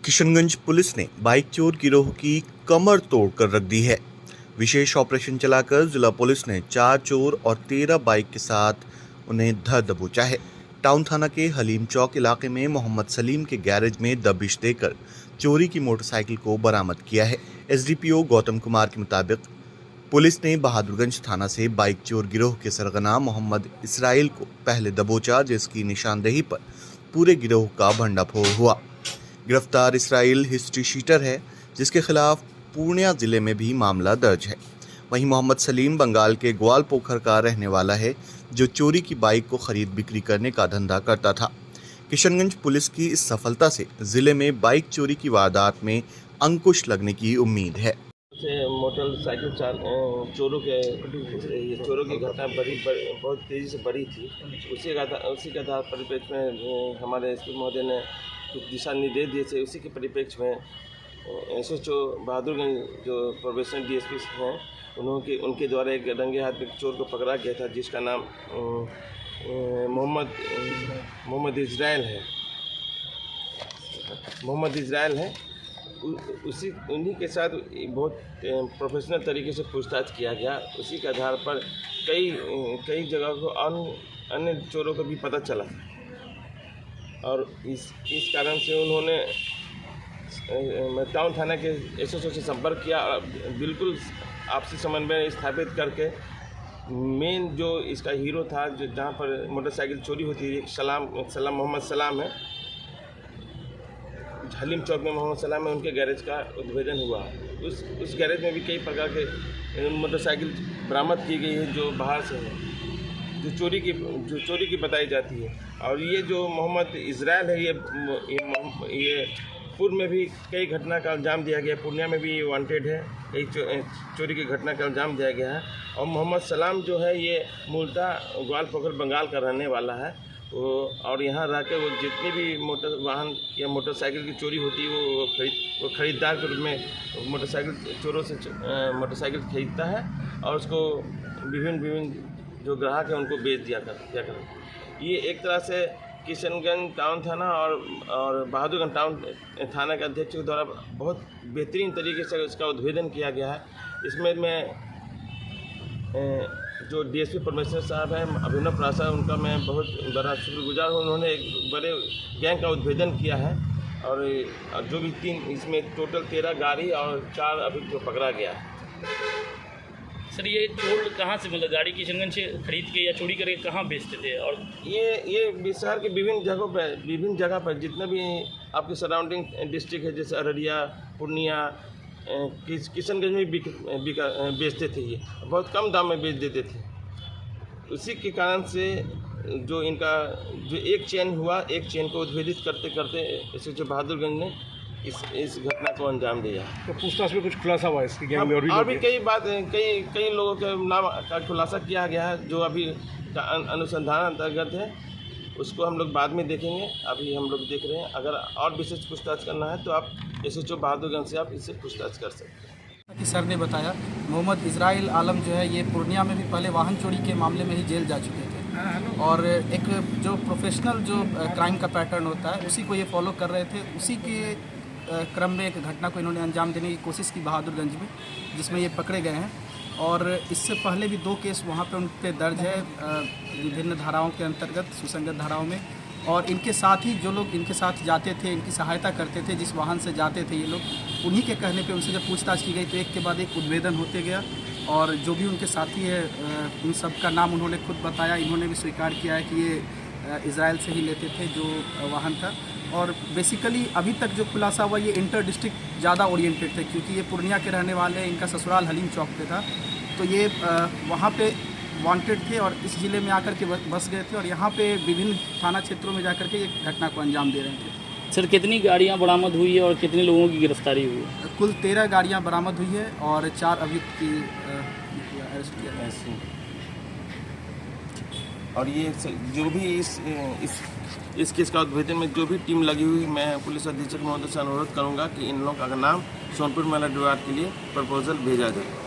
Kishanganj police ने bike चोर गिरोह की कमर तोड़ कर रख दी है। विशेष ऑपरेशन चलाकर जिला पुलिस ने 4 चोर और 13 बाइक के साथ उन्हें धर दबोचा है। टाउन थाना के हलीम चौक इलाके में मोहम्मद सलीम के गैरेज में दबिश देकर चोरी की मोटरसाइकिल को बरामद किया है। एसडीपीओ गौतम कुमार के मुताबिक पुलिस ने बहादुरगंज थाना से बाइक चोर गिरोह के सरगना मोहम्मद इसराइल को पहले दबोचा, जिसकी निशानदेही पर पूरे गिरोह का भंडाफोड़ हुआ। गिरफ्तार इसराइल हिस्ट्री शीटर है, जिसके खिलाफ पूर्णिया जिले में भी मामला दर्ज है। वहीं मोहम्मद सलीम बंगाल के ग्वालपोखर का रहने वाला है, जो चोरी की बाइक को खरीद बिक्री करने का धंधा करता था। किशनगंज पुलिस की इस सफलता से जिले में बाइक चोरी की वारदात में अंकुश लगने की उम्मीद है। मोटरसाइकिल चोरों की घटना बहुत तेज़ी से बढ़ी थी। उसी के आधार परिप्रेक्ष्य में हमारे एसपी महोदय ने कुछ दिशा निर्देश दिए थे। उसी के परिप्रेक्ष्य में एसएचओ बहादुरगंज जो प्रोबेशनल डीएसपी हैं, उनके द्वारा एक रंगे हाथ में चोर को पकड़ा गया था, जिसका नाम मोहम्मद इजराइल है। उन्हीं के साथ बहुत प्रोफेशनल तरीके से पूछताछ किया गया। उसी के आधार पर कई जगह को अन्य चोरों को भी पता चला और इस कारण से उन्होंने टाउन थाना के एसएचओ से संपर्क किया और बिल्कुल आपसी समन्वय स्थापित करके मेन जो इसका हीरो था, जो जहाँ पर मोटरसाइकिल चोरी होती है, मोहम्मद सलाम है, हलीम चौक में मोहम्मद सलाम है, उनके गैरेज का उद्भेदन हुआ। उस गैरेज में भी कई प्रकार के मोटरसाइकिल बरामद की गई है, जो बाहर से है, जो चोरी की बताई जाती है। और ये जो मोहम्मद इजराइल है, ये पूर्व में भी कई घटना का अंजाम दिया गया। पूर्णिया में भी वांटेड है, कई चोरी की घटना का अंजाम दिया गया है। और मोहम्मद सलाम जो है, ये मूलतः ग्वालपोखर बंगाल का रहने वाला है। और यहाँ रह कर वो जितनी भी मोटर वाहन या मोटरसाइकिल की चोरी होती है, वो खरीदार के रूप में मोटरसाइकिल चोरों से मोटरसाइकिल खरीदता है और उसको विभिन्न जो ग्राहक हैं उनको बेच दिया कर। ये एक तरह से किशनगंज टाउन थाना और बहादुरगंज टाउन थाना के अध्यक्ष के द्वारा बहुत बेहतरीन तरीके से इसका उद्भेदन किया गया है। इसमें मैं जो डीएसपी परमेश्वर साहब हैं, अभिनव प्रासा, उनका मैं बहुत बड़ा शुक्रगुजार हूँ। उन्होंने एक बड़े गैंग का उद्भेदन किया है और जो भी इसमें टोटल 13 गाड़ी और 4 अभी जो पकड़ा गया है। सर, ये चोर कहाँ से, मतलब गाड़ी किशनगंज से खरीद के या चोरी करके कहाँ बेचते थे? और ये शहर के विभिन्न जगह पर जितने भी आपके सराउंडिंग डिस्ट्रिक्ट है, जैसे अररिया, पूर्णिया, किशनगंज में बेचते थे। ये बहुत कम दाम में बेच देते थे। उसी के कारण से जो इनका जो एक चेन हुआ, एक चेन को उद्भेदित करते करते एसएचओ बहादुरगंज ने इस घटना को अंजाम दिया। तो पूछताछ में कुछ खुलासा हुआ इसकी गैंग में? और भी कई लोगों के नाम का खुलासा किया गया है, जो अभी अनुसंधान अंतर्गत है। उसको हम लोग बाद में देखेंगे, अभी हम लोग देख रहे हैं। अगर और विशेष पूछताछ करना है तो आप एसएचओ बहादुरगंज से आप इससे पूछताछ कर सकते हैं। कि सर ने बताया मोहम्मद इजराइल आलम जो है, ये पूर्णिया में भी पहले वाहन चोरी के मामले में ही जेल जा चुके थे और एक जो प्रोफेशनल जो क्राइम का पैटर्न होता है, उसी को ये फॉलो कर रहे थे। उसी के क्रम में एक घटना को इन्होंने अंजाम देने की कोशिश की बहादुरगंज में, जिसमें ये पकड़े गए हैं। और इससे पहले भी 2 केस वहाँ पे उन पर दर्ज है विभिन्न धाराओं के अंतर्गत, सुसंगत धाराओं में। और इनके साथ ही जो लोग इनके साथ जाते थे, इनकी सहायता करते थे, जिस वाहन से जाते थे ये लोग, उन्हीं के कहने पे उनसे जब पूछताछ की गई तो एक के बाद एक उद्भेदन होते गया। और जो भी उनके साथी है, उन सब का नाम उन्होंने खुद बताया। इन्होंने भी स्वीकार किया है कि ये इजराइल से ही लेते थे जो वाहन था। और बेसिकली अभी तक जो खुलासा हुआ, ये इंटर डिस्ट्रिक्ट ज़्यादा ओरिएंटेड थे, क्योंकि ये पूर्णिया के रहने वाले हैं। इनका ससुराल हलीम चौक पे था, तो ये वहाँ पे वांटेड थे और इस ज़िले में आकर के बस गए थे और यहाँ पे विभिन्न थाना क्षेत्रों में जाकर के ये घटना को अंजाम दे रहे थे। सर, कितनी गाड़ियाँ बरामद हुई है और कितने लोगों की गिरफ्तारी हुई है? कुल 13 गाड़ियाँ बरामद हुई है और 4 अभियुक्त की अरेस्ट किया है। और ये जो भी इस केस का उद्भेदन में जो भी टीम लगी हुई, मैं पुलिस अधीक्षक महोदय से अनुरोध करूँगा कि इन लोगों का नाम सोनपुर मेला डिवाइड के लिए प्रपोजल भेजा जाए।